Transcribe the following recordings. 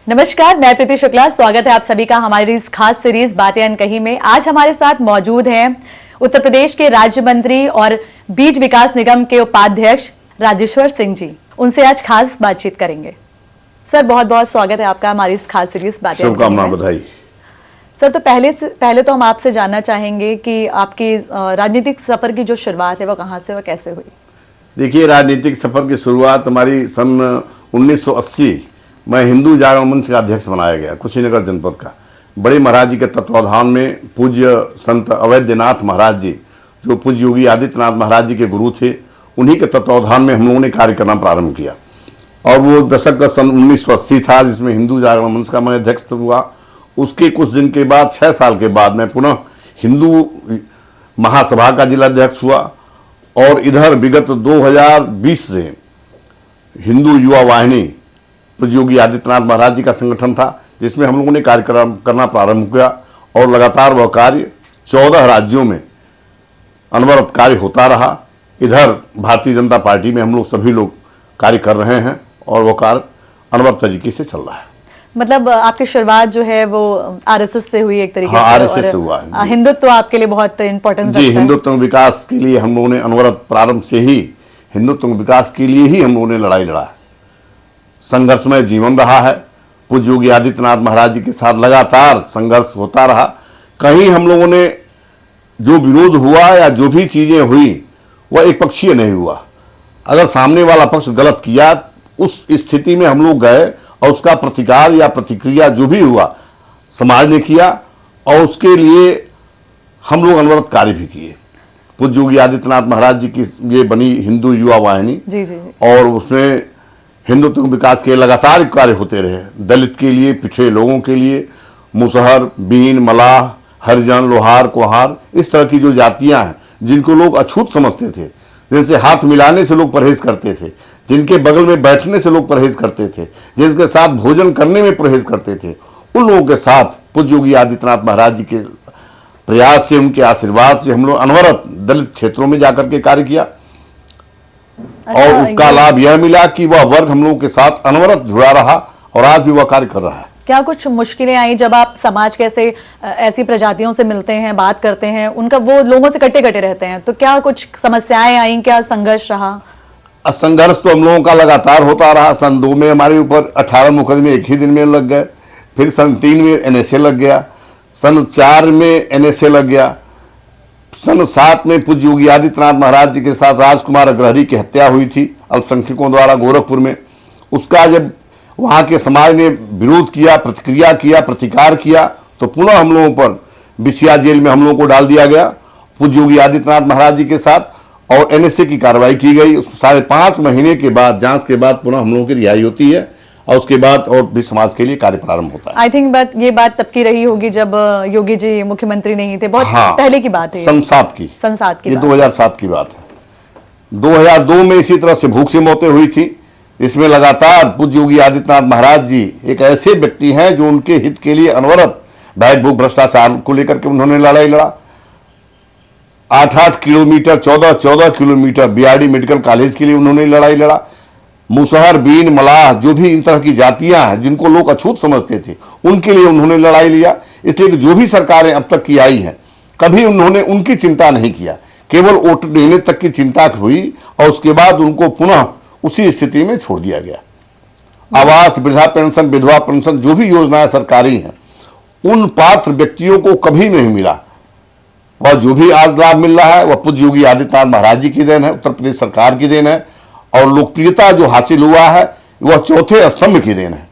नमस्कार, मैं प्रीति शुक्ला। स्वागत है आप सभी का हमारी इस खास सीरीज बातें अनकही में। आज हमारे साथ मौजूद हैं उत्तर प्रदेश के राज्य मंत्री और बीज विकास निगम के उपाध्यक्ष राजेश्वर सिंह जी। उनसे आज खास बातचीत करेंगे। सर, बहुत बहुत स्वागत है आपका हमारी इस खास सीरीज बातें अनकही में। शुभकामना, बधाई। सर, तो पहले तो हम आपसे जानना चाहेंगे कि आपकी राजनीतिक सफर की जो शुरुआत है वो कहाँ से और कैसे हुई? देखिए, राजनीतिक सफर की शुरुआत हमारी सन 1980 में हिंदू जागरण मंच का अध्यक्ष बनाया गया, कुशीनगर जनपद का। बड़े महाराज जी के तत्वाधान में पूज्य संत अवैधनाथ महाराज जी, जो पूज्य योगी आदित्यनाथ महाराज जी के गुरु थे, उन्हीं के तत्वाधान में हम लोगों ने कार्य करना प्रारंभ किया। और वो दशक का सन 1980 था, जिसमें हिंदू जागरण मंच का मैं अध्यक्ष हुआ। उसके कुछ दिन के बाद, 6 साल के बाद, मैं पुनः हिंदू महासभा का जिलाध्यक्ष हुआ। और इधर विगत 2020 से हिंदू युवा वाहिनी पूज्य योगी आदित्यनाथ महाराज जी का संगठन था, जिसमें हम लोगों ने कार्यक्रम करना प्रारंभ किया। और लगातार वह कार्य 14 राज्यों में अनवरत कार्य होता रहा। इधर भारतीय जनता पार्टी में हम लोग सभी लोग कार्य कर रहे हैं और वो कार्य अनवरत तरीके से चल रहा है। मतलब आपकी शुरुआत जो है वो आरएसएस से हुई एक तरीके से? आरएसएस से हुआ है। हिंदुत्व आपके लिए बहुत इम्पोर्टेंट जी, हिंदुत्व विकास के लिए हम लोगों ने अनवरत प्रारंभ से ही हिंदुत्व विकास के लिए ही हम लोगों ने लड़ाई लड़ा है। संघर्षमय जीवन रहा है। पूज्य योगी आदित्यनाथ महाराज जी के साथ लगातार संघर्ष होता रहा। कहीं हम लोगों ने जो विरोध हुआ या जो भी चीजें हुई वह एक पक्षीय नहीं हुआ। अगर सामने वाला पक्ष गलत किया, उस स्थिति में हम लोग गए और उसका प्रतिकार या प्रतिक्रिया जो भी हुआ समाज ने किया, और उसके लिए हम लोग अनवरत कार्य भी किए। पूज्य योगी आदित्यनाथ महाराज जी की ये बनी हिंदू युवा वाहिनी, और उसमें हिंदुत्व विकास के लगातार कार्य होते रहे। दलित के लिए, पिछड़े लोगों के लिए, मुसहर, बीन, मलाह, हरिजन, लोहार, कुहार, इस तरह की जो जातियां हैं जिनको लोग अछूत समझते थे, जिनसे हाथ मिलाने से लोग परहेज करते थे, जिनके बगल में बैठने से लोग परहेज करते थे, जिनके साथ भोजन करने में परहेज करते थे, उन लोगों के साथ पूज्य योगी आदित्यनाथ महाराज जी के प्रयास से, उनके आशीर्वाद से हम लोग अनवरत दलित क्षेत्रों में जाकर के कार्य किया। और उसका लाभ यह मिला कि वह वर्ग हम लोगों के साथ अनवरत जुड़ा रहा और आज भी वह कार्य कर रहा है। क्या कुछ मुश्किलें आई जब आप समाज के ऐसी प्रजातियों से मिलते हैं, बात करते हैं, उनका वो लोगों से कटे कटे रहते हैं, तो क्या कुछ समस्याएं आई? क्या संघर्ष रहा? संघर्ष तो हम लोगों का लगातार होता रहा। सन 2 में हमारे ऊपर 18 मुकदमे एक ही दिन में लग गए। फिर सन 3 में एनएसए लग गया। सन 4 में एनएसए लग गया। सन 7 में पूज्य योगी आदित्यनाथ महाराज जी के साथ राजकुमार अग्रहरी की हत्या हुई थी अल्पसंख्यकों द्वारा गोरखपुर में। उसका जब वहाँ के समाज ने विरोध किया, प्रतिक्रिया किया, प्रतिकार किया, तो पुनः हम लोगों पर बिसिया जेल में हम लोगों को डाल दिया गया पूज्य योगी आदित्यनाथ महाराज जी के साथ, और एनएसए की कार्रवाई की गई। उस 5.5 महीने के बाद, जांच के बाद पुनः हम लोगों की रिहाई होती है, और उसके बाद और भी समाज के लिए कार्य प्रारंभ होता है। आई थिंक ये बात तब की रही होगी जब योगी जी मुख्यमंत्री नहीं थे। बहुत पहले की बात है। सन 7 की। ये 2007 की बात है। 2002 में इसी तरह से भूख से मौतें हुई थी। इसमें लगातार पूज्य योगी आदित्यनाथ महाराज जी एक ऐसे व्यक्ति हैं जो उनके हित के लिए अनवरत भय भूख भ्रष्टाचार को लेकर के उन्होंने लड़ाई लड़ा। 8-8 kilometre, 14-14 kilometre BRD medical college के लिए उन्होंने लड़ाई लड़ा। मुसहर, बीन, मलाह, जो भी इन तरह की जातियां हैं जिनको लोग अछूत समझते थे, उनके लिए उन्होंने लड़ाई लिया। इसलिए कि जो भी सरकारें अब तक की आई हैं, कभी उन्होंने उनकी चिंता नहीं किया, केवल वोट देने तक की चिंता हुई, और उसके बाद उनको पुनः उसी स्थिति में छोड़ दिया गया। आवास, वृद्धा पेंशन, विधवा पेंशन, जो भी योजनाएं सरकारी हैं, उन पात्र व्यक्तियों को कभी नहीं मिला। वह जो भी आज लाभ मिल रहा है वह पूज्य योगी आदित्यनाथ महाराज जी की देन है, उत्तर प्रदेश सरकार की देन है। और लोकप्रियता जो हासिल हुआ है वह चौथे स्तंभ की देन है।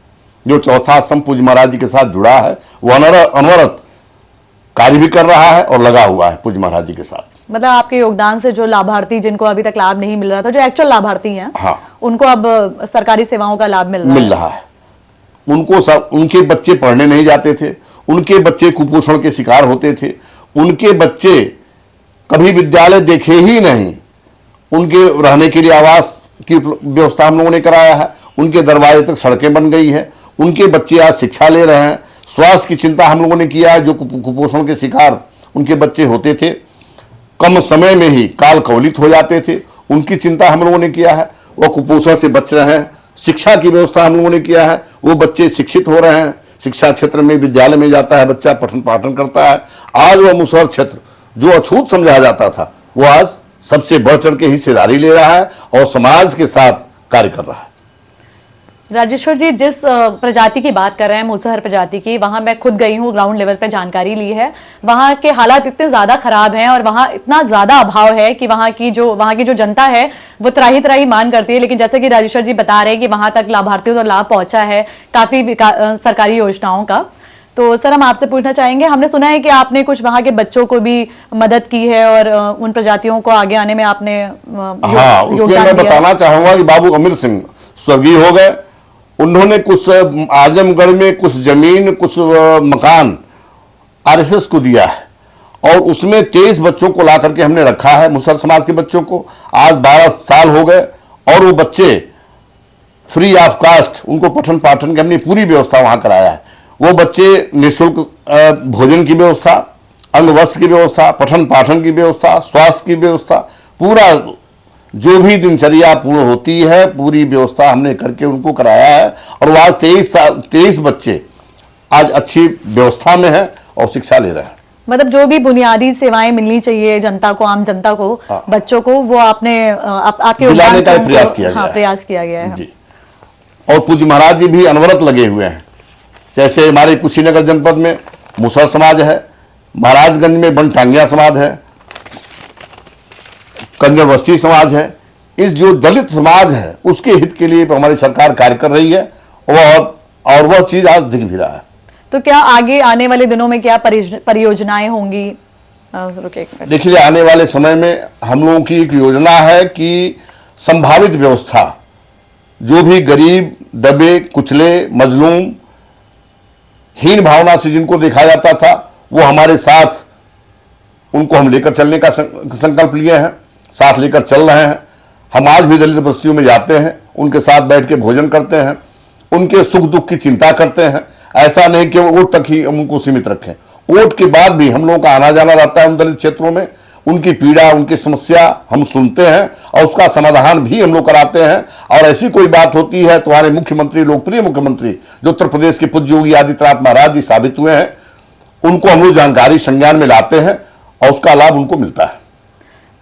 जो चौथा स्तंभ पूज्य महाराज जी के साथ जुड़ा है, वह अनवरत कार्य भी कर रहा है और लगा हुआ है पूज्य महाराज जी के साथ। मतलब आपके योगदान से जो लाभार्थी, जिनको अभी तक लाभ नहीं मिल रहा था, जो एक्चुअल लाभार्थी हैं, हाँ, उनको अब सरकारी सेवाओं का लाभ मिल रहा है। उनको सब, उनके बच्चे पढ़ने नहीं जाते थे, उनके बच्चे कुपोषण के शिकार होते थे, उनके बच्चे कभी विद्यालय देखे ही नहीं, उनके रहने के लिए आवास की व्यवस्था हम लोगों ने कराया है, उनके दरवाजे तक सड़कें बन गई हैं, उनके बच्चे आज शिक्षा ले रहे हैं। स्वास्थ्य की चिंता हम लोगों ने किया है। जो कुपोषण के शिकार उनके बच्चे होते थे, कम समय में ही काल कवलित हो जाते थे, उनकी चिंता हम लोगों ने किया है। वह कुपोषण से बच रहे हैं, शिक्षा की व्यवस्था हम लोगों ने किया है, वो बच्चे शिक्षित हो रहे हैं। शिक्षा क्षेत्र में विद्यालय में जाता है बच्चा, पठन पाठन करता है। आज वह मुसहर क्षेत्र जो अछूत समझा जाता था, वो आज सबसे बढ़ चढ़ के हिस्सेदारी ले रहा है और समाज के साथ कार्य कर रहा है। राजेश्वर जी, जिस प्रजाति की बात कर रहे हैं, मुसहर प्रजाति की, वहां मैं खुद गई हूँ, ग्राउंड लेवल पर जानकारी ली है। वहां के हालात इतने ज्यादा खराब हैं और वहां इतना ज्यादा अभाव है कि वहां की जो जनता है वो त्राही त्राही मान करती है। लेकिन जैसे कि राजेश्वर जी बता रहे हैं कि वहां तक लाभार्थियों को लाभ पहुंचा है काफी सरकारी योजनाओं का। तो सर, हम आपसे पूछना चाहेंगे, हमने सुना है कि आपने कुछ वहां के बच्चों को भी मदद की है और उन प्रजातियों को आगे आने में आपने हाँ, उसमें मैं बताना चाहूंगा कि बाबू अमीर सिंह स्वर्गीय हो गए। उन्होंने कुछ आजमगढ़ में कुछ जमीन, कुछ मकान आरएसएस को दिया है और उसमें 23 बच्चों को ला करके हमने रखा है, मुसहर समाज के बच्चों को। आज 12 साल हो गए और वो बच्चे फ्री ऑफ कास्ट, उनको पठन पाठन की हमने पूरी व्यवस्था वहां कराया है। वो बच्चे निःशुल्क भोजन की व्यवस्था, अंग वस्त्र की व्यवस्था, पठन पाठन की व्यवस्था, स्वास्थ्य की व्यवस्था, पूरा जो भी दिनचर्या पूर्ण होती है पूरी व्यवस्था हमने करके उनको कराया है। और वो आज 23 बच्चे आज अच्छी व्यवस्था में है और शिक्षा ले रहे हैं। मतलब जो भी बुनियादी सेवाएं मिलनी चाहिए जनता को, आम जनता को, बच्चों को, वो आपने आपके दिलाने का प्रयास किया गया हाँ, है। प्रयास किया गया है जी। और पूज्य महाराज जी भी अनवरत लगे हुए हैं। जैसे हमारे कुशीनगर जनपद में मुसहर समाज है, महाराजगंज में बनटांगिया समाज है, कंजर बस्ती समाज है। इस जो दलित समाज है उसके हित के लिए हमारी सरकार कार्य कर रही है और वह चीज आज दिख भी रहा है। तो क्या आगे आने वाले दिनों में क्या परियोजनाएं होंगी? देखिए, आने वाले समय में हम लोगों की एक योजना है कि संभावित व्यवस्था, जो भी गरीब, दबे, कुचले, मजलूम, हीन भावना से जिनको देखा जाता था, वो हमारे साथ, उनको हम लेकर चलने का संकल्प लिए हैं, साथ लेकर चल रहे हैं। हम आज भी दलित बस्तियों में जाते हैं, उनके साथ बैठ के भोजन करते हैं, उनके सुख दुख की चिंता करते हैं। ऐसा नहीं कि वोट तक ही हम उनको सीमित रखें, वोट के बाद भी हम लोगों का आना जाना रहता है उन दलित क्षेत्रों में। उनकी पीड़ा, उनकी समस्या हम सुनते हैं और उसका समाधान भी हम लोग कराते हैं। और ऐसी कोई बात होती है तो हमारे मुख्यमंत्री, लोकप्रिय मुख्यमंत्री जो उत्तर प्रदेश के पूज्य योगी आदित्यनाथ महाराज जी साबित हुए हैं, उनको हम लोग जानकारी संज्ञान में लाते हैं और उसका लाभ उनको मिलता है।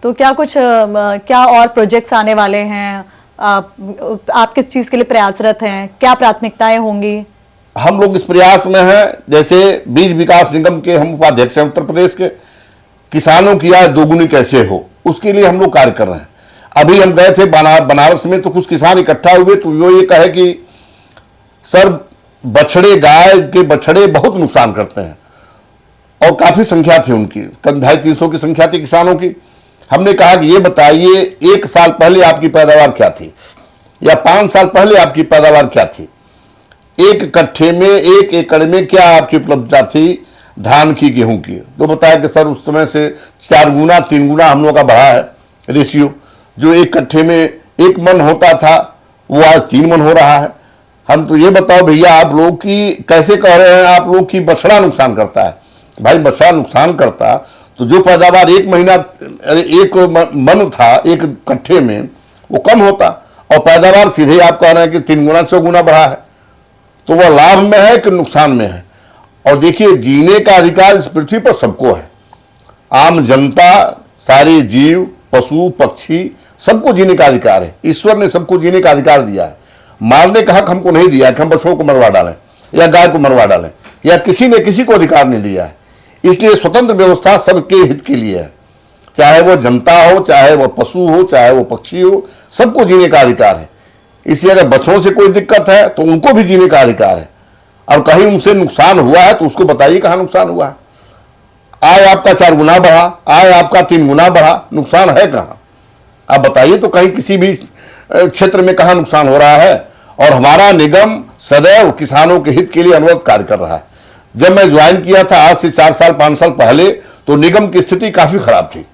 तो क्या और प्रोजेक्ट्स आने वाले हैं? आप किस चीज के लिए प्रयासरत हैं? क्या प्राथमिकताएं होंगी? हम लोग इस प्रयास में हैं, जैसे बीज विकास निगम के हम उपाध्यक्ष हैं उत्तर प्रदेश के, किसानों की आय दोगुनी कैसे हो उसके लिए हम लोग कार्य कर रहे हैं। अभी हम गए थे बनारस में, तो कुछ किसान इकट्ठा हुए तो वो ये कहे कि सर, बछड़े, गाय के बछड़े बहुत नुकसान करते हैं और काफी संख्या थी उनकी, 250-300 की संख्या थी किसानों की। हमने कहा कि ये बताइए 1 साल पहले आपकी पैदावार क्या थी या 5 साल पहले आपकी पैदावार क्या थी, एक कट्ठे में, 1 एकड़ में क्या आपकी उपलब्धता थी धान की, गेहूं की। तो बताया कि सर उस समय से 4 गुना 3 गुना हम लोग का बढ़ा है रेशियो। जो 1 कट्ठे में 1 मन होता था वो आज 3 मन हो रहा है। हम तो ये बताओ भैया, आप लोग की कैसे कह रहे हैं आप लोग की बछड़ा नुकसान करता है? भाई बछड़ा नुकसान करता तो जो पैदावार 1 महीना 1 मन था 1 कट्ठे में, वो कम होता और पैदावार सीधे आप कह रहे हैं कि 3 गुना 4 गुना बढ़ा है। तो वह लाभ में है कि नुकसान में है? और देखिए, जीने का अधिकार इस पृथ्वी पर सबको है, आम जनता, सारे जीव, पशु पक्षी, सबको जीने का अधिकार है। ईश्वर ने सबको जीने का अधिकार दिया है। मारने का हक हमको नहीं दिया है कि हम बछड़ों को मरवा डालें या गाय को मरवा डालें, या किसी ने किसी को अधिकार नहीं दिया है। इसलिए स्वतंत्र व्यवस्था सबके हित के लिए है, चाहे वो जनता हो, चाहे वो पशु हो, चाहे वो पक्षी हो, सबको जीने का अधिकार है। इसलिए अगर बच्चों से कोई दिक्कत है तो उनको भी जीने का अधिकार है। और कहीं उनसे नुकसान हुआ है तो उसको बताइए कहाँ नुकसान हुआ है। आय आपका 4 गुना बढ़ा, आय आपका 3 गुना बढ़ा, नुकसान है कहाँ? आप बताइए तो कहीं किसी भी क्षेत्र में कहाँ नुकसान हो रहा है। और हमारा निगम सदैव किसानों के हित के लिए अनवरत कार्य कर रहा है। जब मैं ज्वाइन किया था आज से 4 साल 5 साल पहले, तो निगम की स्थिति काफी खराब थी।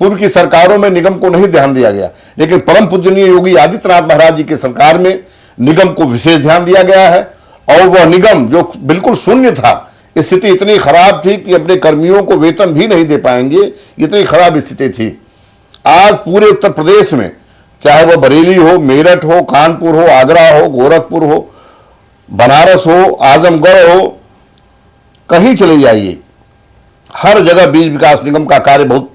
पूर्व की सरकारों में निगम को नहीं ध्यान दिया गया, लेकिन परम पूजनीय योगी आदित्यनाथ महाराज जी की सरकार में निगम को विशेष ध्यान दिया गया है। और वह निगम जो बिल्कुल शून्य था, स्थिति इतनी खराब थी कि अपने कर्मियों को वेतन भी नहीं दे पाएंगे, इतनी खराब स्थिति थी। आज पूरे उत्तर प्रदेश में चाहे वह बरेली हो, मेरठ हो, कानपुर हो, आगरा हो, गोरखपुर हो, बनारस हो, आजमगढ़ हो, कहीं चले जाइए, हर जगह बीज विकास निगम का कार्य बहुत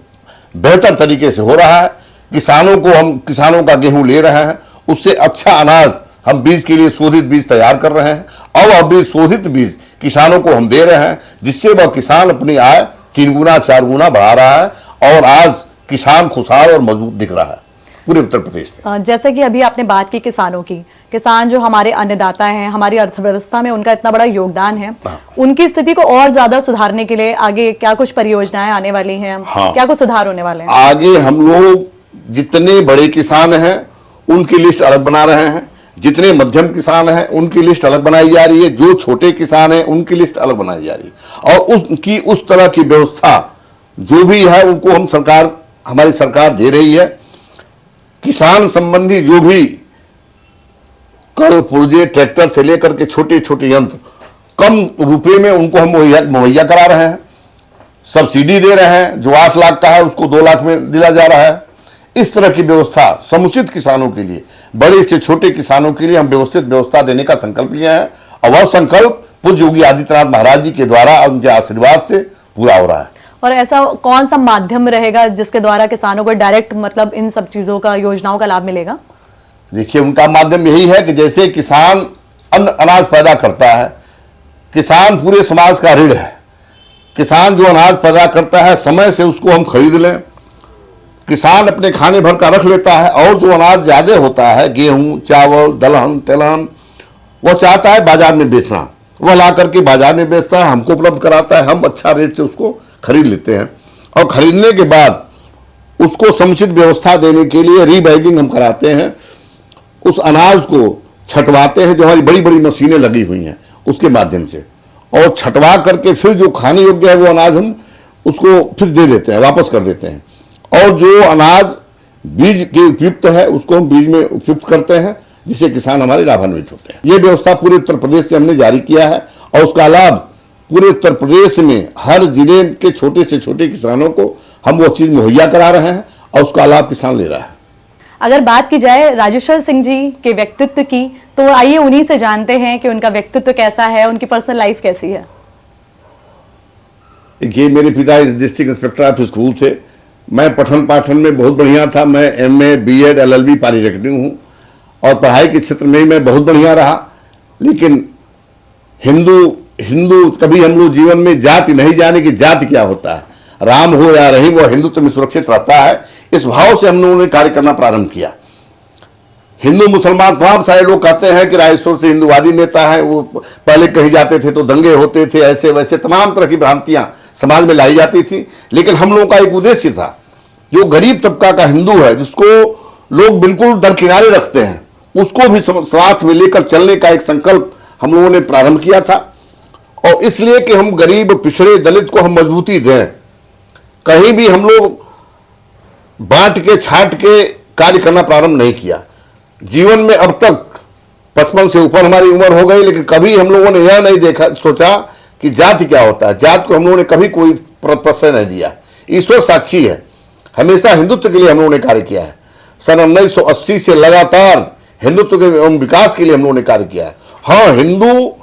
बेहतर तरीके से हो रहा है। किसानों का गेहूं ले रहे हैं, उससे अच्छा अनाज हम बीज के लिए शोधित बीज तैयार कर रहे हैं और वह बीज शोधित बीज किसानों को हम दे रहे हैं, जिससे वह किसान अपनी आय 3 गुना 4 गुना बढ़ा रहा है और आज किसान खुशहाल और मजबूत दिख रहा है पूरे उत्तर प्रदेश में। जैसे कि अभी आपने बात की किसानों की, किसान जो हमारे अन्नदाता हैं, हमारी अर्थव्यवस्था में उनका इतना बड़ा योगदान है, उनकी स्थिति को और ज्यादा सुधारने के लिए आगे क्या कुछ परियोजनाएं आने वाली हैं? क्या कुछ सुधार होने वाले हैं? आगे हम लोग जितने बड़े किसान हैं उनकी लिस्ट अलग बना रहे हैं, जितने मध्यम किसान हैं उनकी लिस्ट अलग बनाई जा रही है, जो छोटे किसान हैं उनकी लिस्ट अलग बनाई जा रही है और उसकी उस तरह की व्यवस्था जो भी है उनको हमारी सरकार दे रही है। किसान संबंधी जो भी कल पुर्जे, ट्रैक्टर से लेकर के छोटे छोटे यंत्र कम रुपए में उनको हम मुहैया करा रहे हैं, सब्सिडी दे रहे हैं। जो 8 लाख का है उसको 2 लाख में दिया जा रहा है। इस तरह की व्यवस्था समुचित किसानों के लिए, बड़े से छोटे किसानों के लिए हम व्यवस्थित व्यवस्था देने का संकल्प लिया है और वह संकल्प पूज्य योगी आदित्यनाथ महाराज जी के द्वारा उनके आशीर्वाद से पूरा हो रहा है। और ऐसा कौन सा माध्यम रहेगा जिसके द्वारा किसानों को डायरेक्ट मतलब इन सब चीजों का, योजनाओं का लाभ मिलेगा? देखिए, उनका माध्यम यही है कि जैसे किसान अनाज पैदा करता है, किसान पूरे समाज का रीढ़ है। किसान जो अनाज पैदा करता है समय से उसको हम खरीद लें, किसान अपने खाने भर का रख लेता है और जो अनाज ज्यादा होता है, गेहूं, चावल, दलहन, तेलहन, वह चाहता है बाजार में बेचना। वह ला करके बाजार में बेचता है, हमको उपलब्ध कराता है, हम अच्छा रेट से उसको खरीद लेते हैं और खरीदने के बाद उसको समुचित व्यवस्था देने के लिए रीबैगिंग हम कराते हैं। उस अनाज को छटवाते हैं, जो हमारी बड़ी बड़ी मशीनें लगी हुई हैं उसके माध्यम से, और छटवा करके फिर जो खाने योग्य है वो अनाज हम उसको फिर दे देते हैं, वापस कर देते हैं। और जो अनाज बीज के उपयुक्त है उसको हम बीज में उपयुक्त करते हैं, जिससे किसान हमारे लाभान्वित होते हैं। ये व्यवस्था पूरे उत्तर प्रदेश से हमने जारी किया है और उसका लाभ पूरे उत्तर प्रदेश में हर जिले के छोटे से छोटे किसानों को हम वो चीज मुहैया करा रहे हैं और उसका लाभ किसान ले रहा है। अगर बात की जाए राजेश्वर सिंह जी के व्यक्तित्व की, तो आइए उन्हीं से जानते हैं कि उनका व्यक्तित्व कैसा है, उनकी पर्सनल लाइफ कैसी है। ये मेरे पिता डिस्ट्रिक्ट इंस्पेक्टर ऑफ स्कूल थे। मैं पठन पाठन में बहुत बढ़िया था। मैं MA, BEd, LLB पॉलिटेक्निक हूँ और पढ़ाई के क्षेत्र में ही मैं बहुत बढ़िया रहा। लेकिन हिंदू कभी हम लोग जीवन में जाति नहीं जाने कि जाति क्या होता है, राम हो या रहीम, वह हिंदुत्व में सुरक्षित रहता है। इस भाव से हम लोगों ने कार्य करना प्रारंभ किया। हिंदू मुसलमान तमाम सारे लोग कहते हैं कि राजेश्वर से हिंदूवादी नेता है, वो पहले कहीं जाते थे तो दंगे होते थे, ऐसे वैसे तमाम तरह की भ्रांतियां समाज में लाई जाती थी। लेकिन हम लोगों का एक उद्देश्य था, जो गरीब तबका का हिंदू है जिसको लोग बिल्कुल दरकिनारे रखते हैं, उसको भी साथ में लेकर चलने का एक संकल्प हम लोगों ने प्रारंभ किया था। और इसलिए कि हम गरीब, पिछड़े, दलित को हम मजबूती दें। कहीं भी हम लोग बांट के छाट के कार्य करना प्रारंभ नहीं किया। जीवन में अब तक 55 से ऊपर हमारी उम्र हो गई, लेकिन कभी हम लोगों ने यह नहीं सोचा कि जाति क्या होता है। जात को हम लोगों ने कभी कोई प्रश्रय नहीं दिया। ईश्वर साक्षी है, हमेशा हिंदुत्व के लिए हम लोगों ने कार्य किया है। सन 1980 से लगातार हिंदुत्व के एवं विकास के लिए हम लोगों ने कार्य किया है। हाँ, हिंदू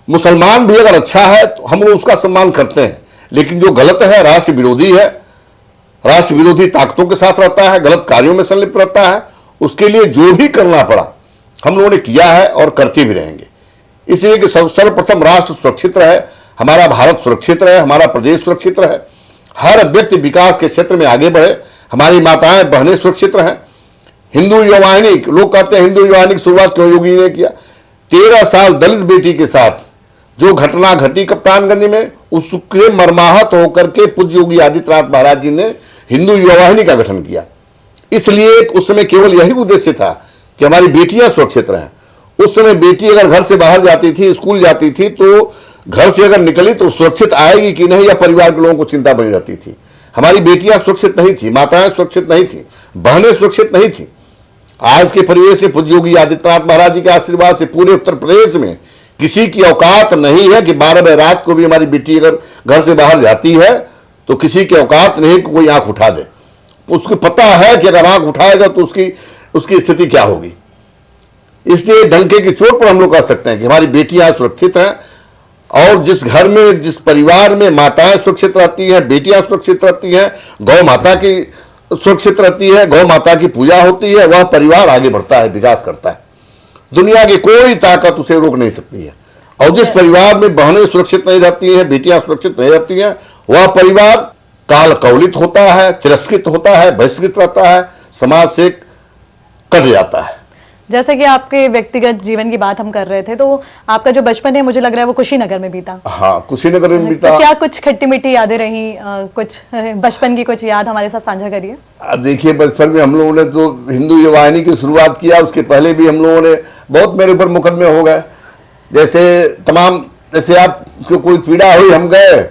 मुसलमान भी अगर अच्छा है तो हम लोग उसका सम्मान करते हैं, लेकिन जो गलत है, राष्ट्र विरोधी है, राष्ट्र विरोधी ताकतों के साथ रहता है, गलत कार्यों में संलिप्त रहता है, उसके लिए जो भी करना पड़ा हम लोगों ने किया है और करते भी रहेंगे। इसलिए कि सर्वप्रथम राष्ट्र सुरक्षित रहे, हमारा भारत सुरक्षित रहे, हमारा प्रदेश सुरक्षित रहे, हर व्यक्ति विकास के क्षेत्र में आगे बढ़े, हमारी माताएं बहनें सुरक्षित रहें। हिंदू युवा वाहिनी, लोग कहते हैं हिंदू युवा वाहिनी की शुरुआत क्यों योगी ने किया। 13 साल दलित बेटी के साथ जो घटना घटी कप्तानगंज में, उसके मर्माहत होकर के पूज्य योगी आदित्यनाथ महाराज जी ने हिंदू युवा वाहिनी का गठन किया। इसलिए उस समय केवल यही उद्देश्य था कि हमारी बेटियां सुरक्षित रहें। उस समय बेटी अगर घर से बाहर जाती थी, स्कूल जाती थी, तो घर से अगर निकली तो सुरक्षित आएगी कि नहीं, या परिवार के लोगों को चिंता बनी रहती थी। हमारी बेटियां सुरक्षित नहीं थी, माताएं सुरक्षित नहीं थी, बहनें सुरक्षित नहीं थी। आज के परिवेश से पूज्य योगी आदित्यनाथ महाराज जी के आशीर्वाद से पूरे उत्तर प्रदेश में किसी की औकात नहीं है कि 12 बजे रात को भी हमारी बेटी अगर घर से बाहर जाती है तो किसी की औकात नहीं कि कोई आंख उठा दे। उसको पता है कि अगर आंख उठाएगा तो उसकी स्थिति क्या होगी। इसलिए डंके की चोट पर हम लोग कह सकते हैं कि हमारी बेटियां सुरक्षित हैं, और जिस घर में, जिस परिवार में माताएं सुरक्षित रहती हैं, बेटियां सुरक्षित रहती हैं, गौ माता की सुरक्षित रहती है, गौ माता की पूजा होती है, वह परिवार आगे बढ़ता है, विकास करता है। दुनिया की कोई ताकत उसे रोक नहीं सकती है। और जिस परिवार में बहनें सुरक्षित नहीं रहती हैं, बेटियां सुरक्षित नहीं रहती हैं, वह परिवार काल कवलित होता है, तिरस्कृत होता है, बहिष्कृत रहता है, समाज से कट जाता है। जैसे कि आपके व्यक्तिगत जीवन की बात हम कर रहे थे, तो आपका जो बचपन है मुझे लग रहा है वो कुशीनगर में बीता। हाँ, कुशीनगर में बीता। तो क्या कुछ खट्टी मीठी यादें रही, कुछ बचपन की कुछ याद हमारे साथ साझा करिए। देखिए, बचपन में हम लोगों ने तो हिंदू युवा वाहिनी की शुरुआत किया, उसके पहले भी हम लोगों ने बहुत मेरे ऊपर मुकदमे हो गए। जैसे आपको कोई पीड़ा हुई, हम गए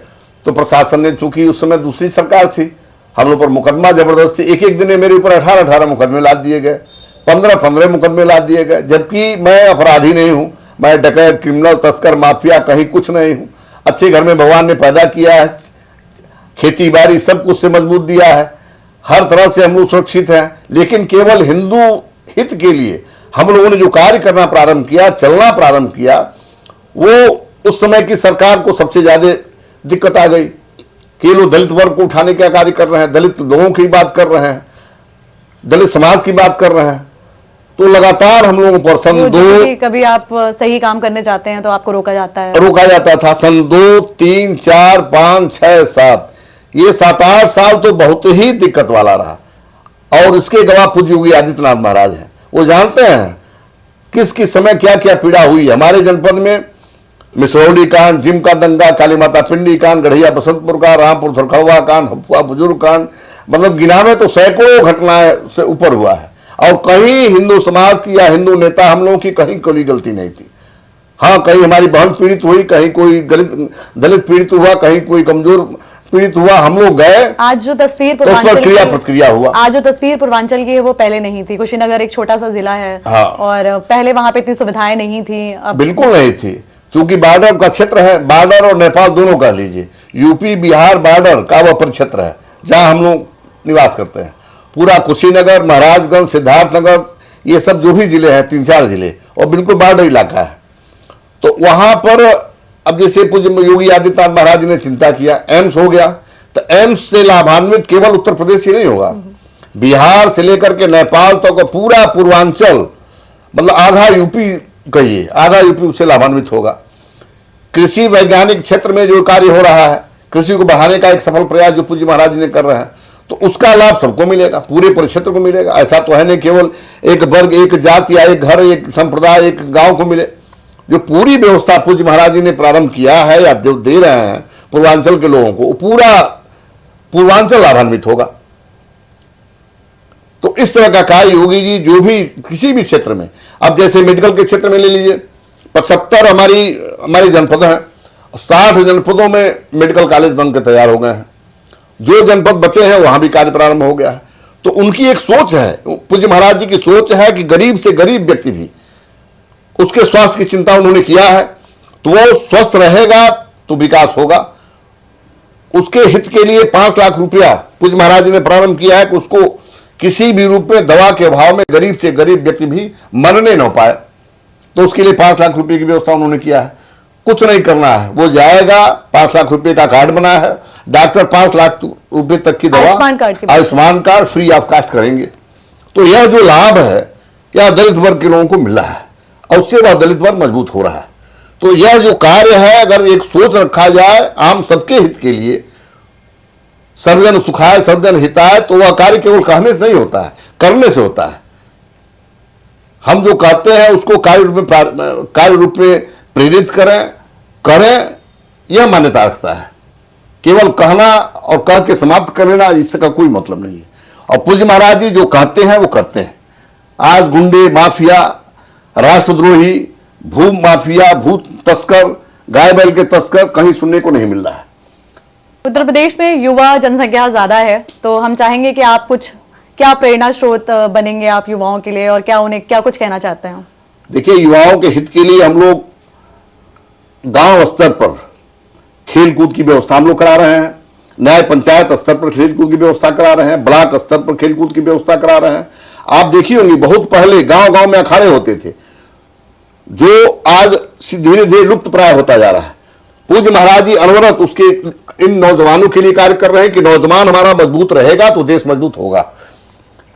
तो प्रशासन ने, चूंकि उस समय दूसरी सरकार थी, हम लोग पर मुकदमा जबरदस्ती एक दिन में मेरे ऊपर 18 मुकदमे लाद दिए गए, 15 मुकदमे लाद दिए गए, जबकि मैं अपराधी नहीं हूं, मैं डकैत, क्रिमिनल, तस्कर, माफिया कहीं कुछ नहीं हूं। अच्छे घर में भगवान ने पैदा किया है, खेती बाड़ी सब कुछ से मजबूत दिया है, हर तरह से हम लोग सुरक्षित हैं। लेकिन केवल हिंदू हित के लिए हम लोगों ने जो कार्य करना प्रारंभ किया, चलना प्रारंभ किया, वो उस समय की सरकार को सबसे ज्यादा दिक्कत आ गई कि लोग दलित वर्ग को उठाने का कार्य कर रहे हैं, दलित लोगों की बात कर रहे हैं, दलित समाज की बात कर रहे हैं। तो लगातार हम लोगों पर सन 2, कभी आप सही काम करने जाते हैं तो आपको रोका जाता था। सन 2, 3, 4, 5, 6, 7, ये 7-8 साल तो बहुत ही दिक्कत वाला रहा। और इसके गवाह पूज्य योगी आदित्यनाथ महाराज हैं। वो जानते हैं किस किस समय क्या क्या पीड़ा हुई। हमारे जनपद में मिसरौली कांड, जिम का दंगा, काली माता पिंडी कांड, गढ़िया बसंतपुर का, रामपुर थरखड़वा कांड, हफुआ बुजुर्ग कांड, मतलब गिनावे तो सैकड़ों घटनाएं से ऊपर हुआ है। और कहीं हिंदू समाज की या हिंदू नेता हम लोगों की कहीं कोई गलती नहीं थी। हाँ, कहीं हमारी बहन पीड़ित हुई, कहीं कोई दलित पीड़ित हुआ, कहीं कोई कमजोर पीड़ित हुआ, हम लोग गए। आज जो तस्वीर तो उस पर क्रिया प्रतिक्रिया हुआ। आज जो तस्वीर पूर्वांचल की है वो पहले नहीं थी। कुशीनगर एक छोटा सा जिला है। हाँ। और पहले वहां पे इतनी सुविधाएं नहीं थी। बिल्कुल नहीं थी, चूंकि बॉर्डर का क्षेत्र है, बॉर्डर और नेपाल दोनों कह लीजिए, यूपी बिहार बॉर्डर का वह परिक्षेत्र है जहां हम लोग निवास करते हैं। पूरा कुशीनगर, महाराजगंज, सिद्धार्थनगर, ये सब जो भी जिले हैं, 3-4 जिले, और बिल्कुल बॉर्डर इलाका है। तो वहां पर अब जैसे पूज्य योगी आदित्यनाथ महाराज ने चिंता किया, एम्स हो गया, तो एम्स से लाभान्वित केवल उत्तर प्रदेश ही नहीं होगा, बिहार से लेकर के नेपाल तक तो पूरा पूर्वांचल, मतलब आधा यूपी कहिए, आधा यूपी उससे लाभान्वित होगा। कृषि वैज्ञानिक क्षेत्र में जो कार्य हो रहा है, कृषि को बढ़ाने का एक सफल प्रयास जो पूज्य महाराज ने कर रहे हैं, तो उसका लाभ सबको मिलेगा, पूरे परिक्षेत्र को मिलेगा। ऐसा तो है नहीं केवल एक वर्ग, एक जाति या एक घर, एक संप्रदाय, एक गांव को मिले। जो पूरी व्यवस्था पूज्य महाराज जी ने प्रारंभ किया है या जो दे रहे हैं पूर्वांचल के लोगों को, पूरा पूर्वांचल लाभान्वित होगा। तो इस तरह का कार्य योगी जी जो भी किसी भी क्षेत्र में, अब जैसे मेडिकल के क्षेत्र में ले लीजिए, 75 हमारे जनपद हैं, 60 जनपदों में मेडिकल कॉलेज बनकर तैयार हो गए हैं। जो जनपद बचे हैं वहां भी कार्य प्रारंभ हो गया है। तो उनकी एक सोच है, पूज्य महाराज जी की सोच है कि गरीब से गरीब व्यक्ति भी, उसके स्वास्थ्य की चिंता उन्होंने किया है। तो वो स्वस्थ रहेगा तो विकास होगा। उसके हित के लिए 5 लाख रुपया पूज्य महाराज जी ने प्रारंभ किया है कि उसको किसी भी रूप में दवा के अभाव में गरीब से गरीब व्यक्ति भी मरने न पाए। तो उसके लिए 5 लाख रुपए की व्यवस्था उन्होंने किया है। कुछ नहीं करना है, वो जाएगा, 5 लाख रुपए का कार्ड बनाया है, डॉक्टर 5 लाख रुपए तक की दवा Ayushman card free of cost करेंगे। तो यह जो लाभ है यह दलित वर्ग के लोगों को मिल रहा है और उससे वह दलित वर्ग मजबूत हो रहा है। तो यह जो कार्य है, अगर एक सोच रखा जाए आम सबके हित के लिए, सर्वजन सुखाय सर्वजन हिताय, तो वह कार्य केवल कहने से नहीं होता है, करने से होता है। हम जो कहते हैं उसको कार्य रूप में प्रेरित करें, यह मान्यता रखता है। केवल कहना और कह के समाप्त कर लेना, इसका कोई मतलब नहीं है। और पूज्य महाराज जी जो कहते हैं वो करते हैं। आज गुंडे, माफिया, राष्ट्रद्रोही, भू माफिया, भूत तस्कर, गाय बैल के तस्कर कहीं सुनने को नहीं मिल रहा है। उत्तर प्रदेश में युवा जनसंख्या ज्यादा है, तो हम चाहेंगे कि आप कुछ क्या प्रेरणा स्रोत बनेंगे आप युवाओं के लिए, और क्या उन्हें क्या कुछ कहना चाहते हैं? देखिए, युवाओं के हित के लिए हम लोग गांव स्तर पर खेल कूद की व्यवस्था हम लोग करा रहे हैं। न्याय पंचायत स्तर पर खेलकूद की व्यवस्था करा रहे हैं, ब्लॉक स्तर पर खेलकूद की व्यवस्था करा रहे हैं। आप देखिए होंगे बहुत पहले गांव गांव में अखाड़े होते थे, जो आज धीरे धीरे लुप्त प्राय होता जा रहा है। पूज्य महाराज जी अनवरत उसके इन नौजवानों के लिए कार्य कर रहे हैं कि नौजवान हमारा मजबूत रहेगा तो देश मजबूत होगा,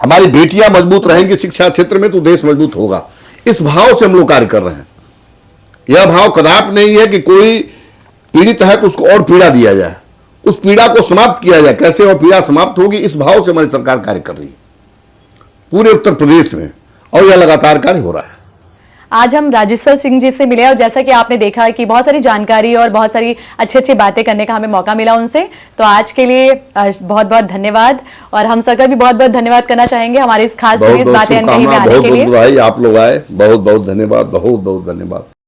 हमारी बेटियां मजबूत रहेंगी शिक्षा क्षेत्र में तो देश मजबूत होगा। इस भाव से हम लोग कार्य कर रहे हैं। यह भाव कदापि नहीं है कि कोई पीड़ित है तो उसको और पीड़ा दिया जाए, उस पीड़ा को समाप्त किया जाए। कैसे वह पीड़ा समाप्त होगी, इस भाव से हमारी सरकार कार्य कर रही है पूरे उत्तर प्रदेश में, और यह लगातार कार्य हो रहा है। आज हम राजेश्वर सिंह जी से मिले और जैसा कि आपने देखा कि बहुत सारी जानकारी और बहुत सारी अच्छी अच्छी बातें करने का हमें मौका मिला उनसे, तो आज के लिए बहुत बहुत धन्यवाद। और हम सबका भी बहुत बहुत धन्यवाद करना चाहेंगे हमारे इस खास सीरीज बातें अनकही में आने के लिए। बहुत बहुत बधाई, आप लोग आए, बहुत बहुत धन्यवाद, बहुत बहुत धन्यवाद।